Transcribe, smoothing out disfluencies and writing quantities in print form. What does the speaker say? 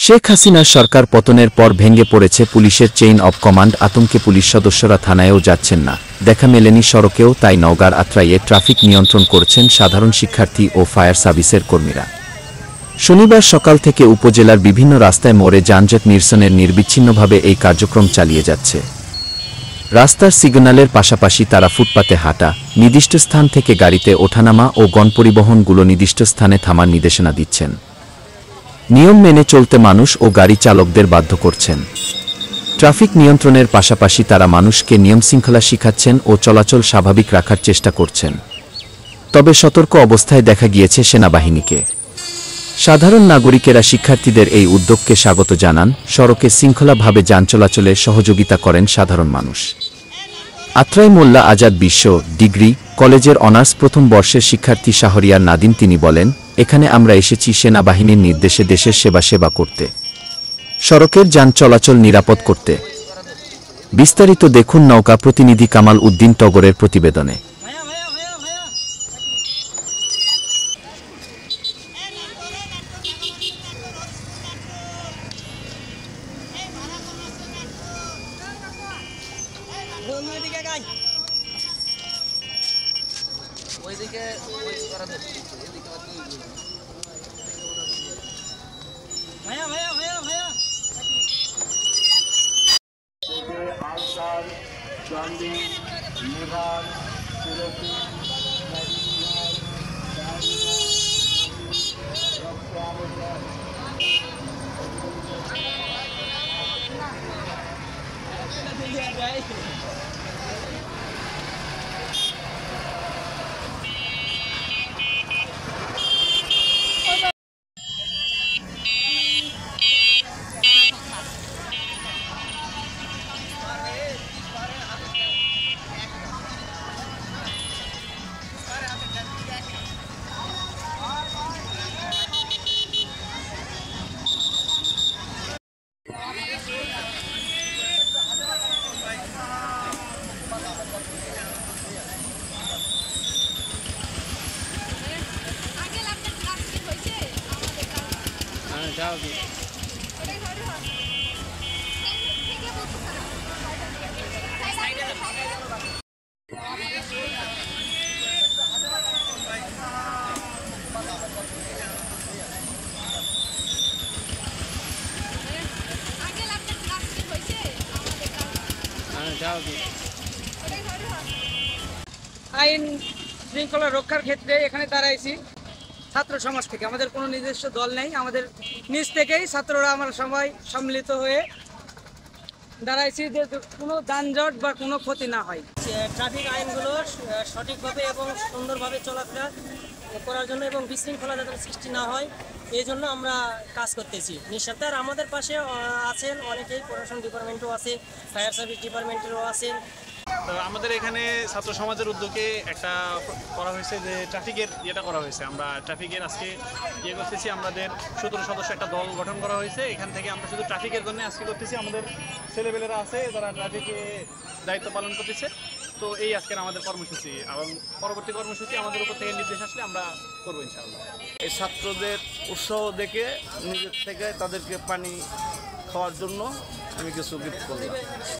শেখ হাসিনার সরকার পতনের পর ভেঙে পড়েছে পুলিশের চেইন অব কমান্ড। আতঙ্কে পুলিশ সদস্যরা থানায়ও যাচ্ছেন না, দেখা মেলেনি সড়কেও। তাই নওগাঁর আত্রাইয়ে ট্রাফিক নিয়ন্ত্রণ করছেন সাধারণ শিক্ষার্থী ও ফায়ার সার্ভিসের কর্মীরা। শনিবার সকাল থেকে উপজেলার বিভিন্ন রাস্তায় মোড়ে যানজট নিরসনের নিরবিচ্ছিন্নভাবে এই কার্যক্রম চালিয়ে যাচ্ছে। রাস্তার সিগন্যালের পাশাপাশি তারা ফুটপাতে হাঁটা, নির্দিষ্ট স্থান থেকে গাড়িতে ওঠানামা ও গণপরিবহনগুলো নির্দিষ্ট স্থানে থামার নির্দেশনা দিচ্ছেন। নিয়ম মেনে চলতে মানুষ ও গাড়ি চালকদের বাধ্য করছেন। ট্রাফিক নিয়ন্ত্রণের পাশাপাশি তারা মানুষকে নিয়মশৃঙ্খলা শিখাচ্ছেন ও চলাচল স্বাভাবিক রাখার চেষ্টা করছেন। তবে সতর্ক অবস্থায় দেখা গিয়েছে সেনাবাহিনীকে। সাধারণ নাগরিকেরা শিক্ষার্থীদের এই উদ্যোগকে স্বাগত জানান। সড়কে শৃঙ্খলাভাবে যান চলাচলে সহযোগিতা করেন সাধারণ মানুষ। আত্রাই মোল্লা আজাদ বিশ্ব ডিগ্রি কলেজের অনার্স প্রথম বর্ষের শিক্ষার্থী শাহরিয়ার নাদিম তিনি বলেন, এখানে আমরা এসেছি সেনাবাহিনীর নির্দেশে দেশের সেবা করতে, সড়কের যান চলাচল নিরাপদ করতে। বিস্তারিত দেখুন নওগাঁ প্রতিনিধি কামাল উদ্দিন টগরের প্রতিবেদনে। আইন শৃঙ্খলা রক্ষার ক্ষেত্রে এখানে দাঁড়াইছি ছাত্র সমাজ থেকে। আমাদের কোনো নিজস্ব দল নেই, আমাদের নিজ থেকেই ছাত্ররা আমরা সবাই সম্মিলিত হয়ে দাঁড়াইছি যে কোনো যানজট বা কোনো ক্ষতি না হয়। ট্রাফিক আইনগুলো সঠিকভাবে এবং সুন্দরভাবে চলাফেরা করার জন্য এবং বিশৃঙ্খলা যাতে সৃষ্টি না হয় এই জন্য আমরা কাজ করতেছি নিঃস্বার্থে। আর আমাদের পাশে আছেন অনেকেই, প্রশাসন ডিপার্টমেন্টও আছে, ফায়ার সার্ভিস ডিপার্টমেন্টেরও আছেন। তো আমাদের এখানে ছাত্র সমাজের উদ্যোগে একটা করা হয়েছে যে ট্রাফিকের ইয়েটা করা হয়েছে। আমরা ট্রাফিকের আজকে করতেছি, আমাদের 17 সদস্য একটা দল গঠন করা হয়েছে। এখান থেকে আমরা শুধু ট্রাফিকের জন্য আজকে করতেছি। আমাদের ছেলেপেলেরা আছে যারা ট্রাফিকে দায়িত্ব পালন করতেছে। তো এই আজকের আমাদের কর্মসূচি, এবং পরবর্তী কর্মসূচি আমাদের উপর থেকে নির্দেশ আসলে আমরা করবো ইনশাআল্লাহ। এই ছাত্রদের উৎসাহ দেখে নিজের থেকে তাদেরকে পানি খাওয়ার জন্য আমি কিছু গিফট করলাম।